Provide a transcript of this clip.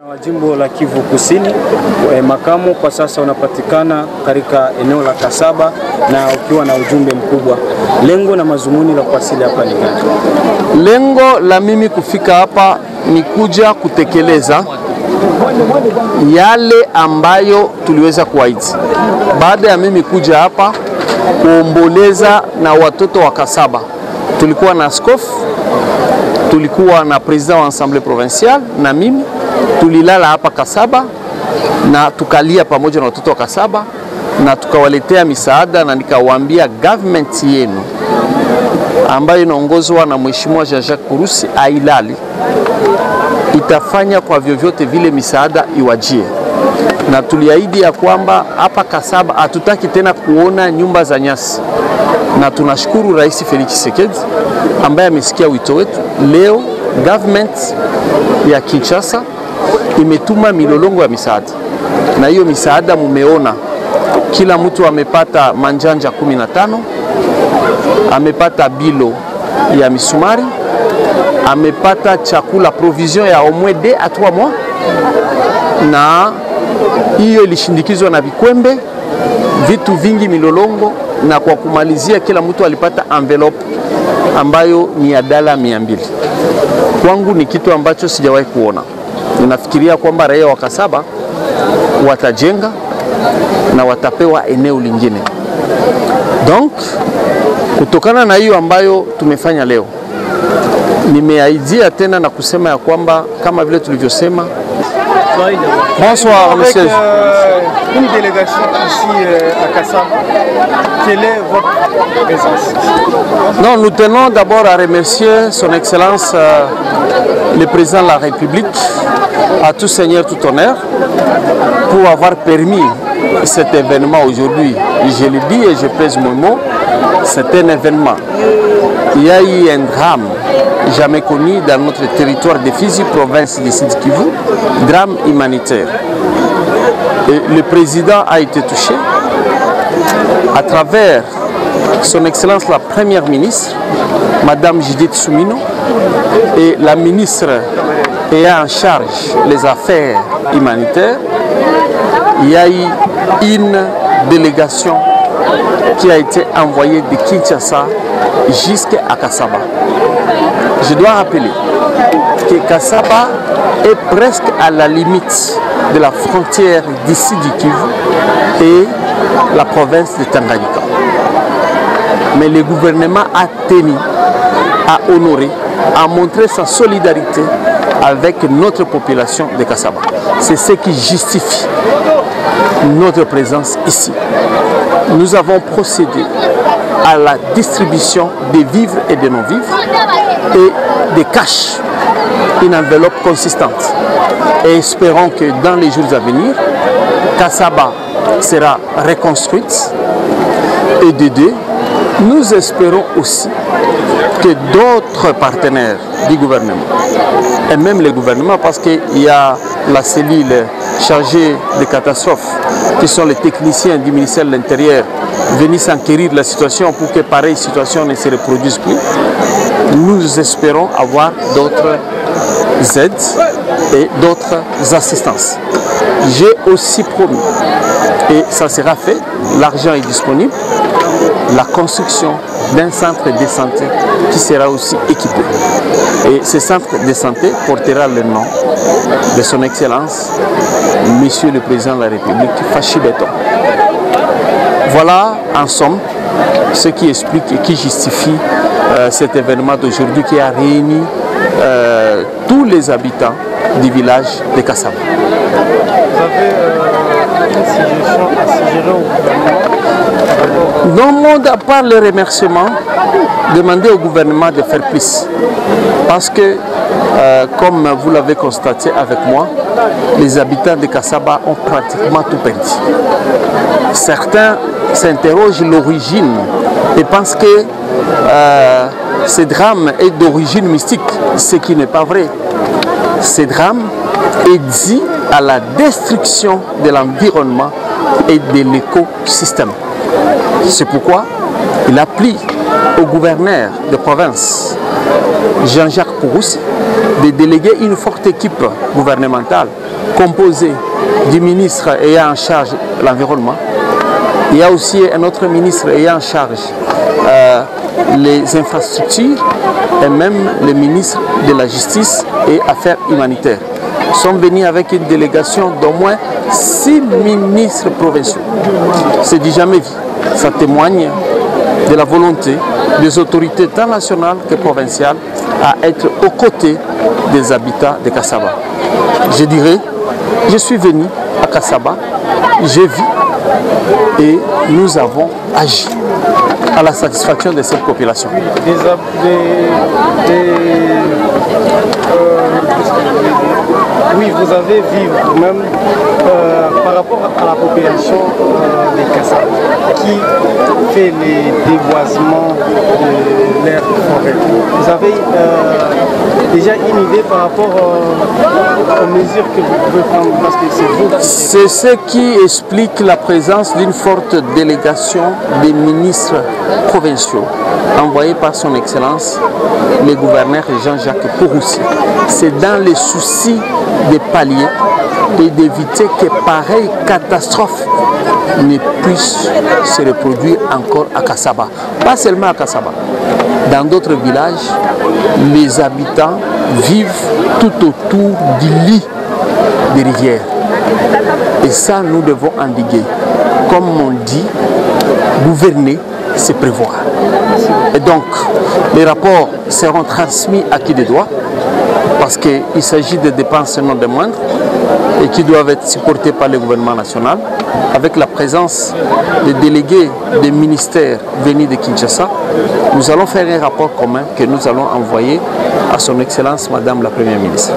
Wa jimbo la Kivu Kusini, makamu kwa sasa unapatikana katika eneo la Kasaba na ukiwa na ujumbe mkubwa. Lengo na mazumuni la kuwasili hapa ni gani? Lengo la mimi kufika hapa ni kuja kutekeleza yale ambayo tuliweza kuahidi. Baada ya mimi kuja hapa kuomboleza na watoto wa Kasaba, tulikuwa na askofu, tulikuwa na president wa Assemblée provinciale na mimi tulilala hapa Kasaba na tukalia pamoja na watoto wa Kasaba na tukawaletea misaada, na nikawaambia government yenu ambayo inaongozwa na Mheshimiwa Jean-Jacques Purusi ailali itafanya kwa vyovyote vile misaada iwajie, na tuliahidi ya kwamba hapa Kasaba hatutaki tena kuona nyumba za nyasi, na tunashukuru Rais Felix Tshisekedi ambaye amesikia wito wetu. Leo government ya Kinshasa imetuma milolongo ya misaada, na hiyo misaada mumeona kila mtu amepata manjanja 15, amepata bilo ya misumari, amepata chakula provision ya au moins 2 à 3 mois, na hiyo ilishindikizwa na vikwembe, vitu vingi, milolongo, na kwa kumalizia kila mtu alipata envelope ambayo ni ya dola 200. Kwangu ni kitu ambacho sijawahi kuona. Ninafikiria kwamba raia wa Kasaba watajenga na watapewa eneo lingine. Donc kutokana na hiyo ambayo tumefanya leo, nimeaidia tena na kusema ya kwamba kama vile tulivyosema. Bonsoir monsieur. Une délégation ici à Kasaba, quelle est votre présence? Non, nous tenons d'abord à remercier son Excellence le Président de la République, à tout seigneur, tout honneur, pour avoir permis cet événement aujourd'hui. Je le dis et je pèse mon mot, c'est un événement. Il y a eu un drame jamais connu dans notre territoire de Fizi, province de Sud Kivu, drame humanitaire. Et le président a été touché à travers son Excellence la Première ministre, Madame Judith Soumino, et la ministre ayant en charge les affaires humanitaires. Il y a eu une délégation qui a été envoyée de Kinshasa jusqu'à Kasaba. Je dois rappeler que Kasaba est presque à la limite de la frontière d'ici du Kivu et la province de Tanganyika. Mais le gouvernement a tenu à honorer, à montrer sa solidarité avec notre population de Kasaba. C'est ce qui justifie notre présence ici. Nous avons procédé à la distribution des vivres et de non-vivres et des cash, une enveloppe consistante. Et espérons que dans les jours à venir, Kasaba sera reconstruite. Et de deux, nous espérons aussi que d'autres partenaires du gouvernement, et même le gouvernement, parce qu'il y a la cellule chargée des catastrophes, qui sont les techniciens du ministère de l'Intérieur, venus s'enquérir de la situation pour que pareille situation ne se reproduise plus. Nous espérons avoir d'autres aides et d'autres assistances. J'ai aussi promis, et ça sera fait, l'argent est disponible, la construction d'un centre de santé qui sera aussi équipé. Et ce centre de santé portera le nom de son Excellence, Monsieur le Président de la République, Fachi Beton. Voilà en somme ce qui explique et qui justifie cet événement d'aujourd'hui qui a réuni tous les habitants du village de Kasaba. Vous avez une suggestion à suggérer au gouvernement? Non, monde à part le remerciement, demander au gouvernement de faire plus. Parce que, comme vous l'avez constaté avec moi, les habitants de Kasaba ont pratiquement tout perdu. Certains s'interrogent l'origine et pensent que ce drame est d'origine mystique, ce qui n'est pas vrai. Ce drame est dû à la destruction de l'environnement et de l'écosystème. C'est pourquoi il a plu au gouverneur de province Jean-Jacques Pouroussi, de déléguer une forte équipe gouvernementale composée du ministre ayant en charge l'environnement. Il y a aussi un autre ministre ayant en charge les infrastructures et même le ministre de la Justice et Affaires humanitaires. Nous sommes venus avec une délégation d'au moins 6 ministres provinciaux. C'est du jamais vu. Ça témoigne de la volonté des autorités tant nationales que provinciales à être aux côtés des habitants de Kassaba. Je dirais, je suis venu à Kassaba, j'ai vu et nous avons agi à la satisfaction de cette population. Oui, vous avez vu vous-même par rapport à la population des Kassaba qui fait les déboisements de l'air forêt. Vous avez déjà une idée par rapport aux mesures que vous pouvez prendre parce que c'est vous. C'est ce qui explique la présence d'une forte délégation des ministres provinciaux envoyés par son Excellence le gouverneur Jean-Jacques Pouroussi. C'est dans les soucis de pallier et d'éviter que pareille catastrophe ne puisse se reproduire encore à Kassaba. Pas seulement à Kassaba. Dans d'autres villages, les habitants vivent tout autour du lit des rivières. Et ça, nous devons endiguer. Comme on dit, gouverner, c'est prévoir. Et donc, les rapports seront transmis à qui de droit, parce qu'il s'agit de dépenses non des moindres et qui doivent être supportées par le gouvernement national, avec la présence des délégués des ministères venus de Kinshasa. Nous allons faire un rapport commun que nous allons envoyer à son Excellence Madame la Première ministre.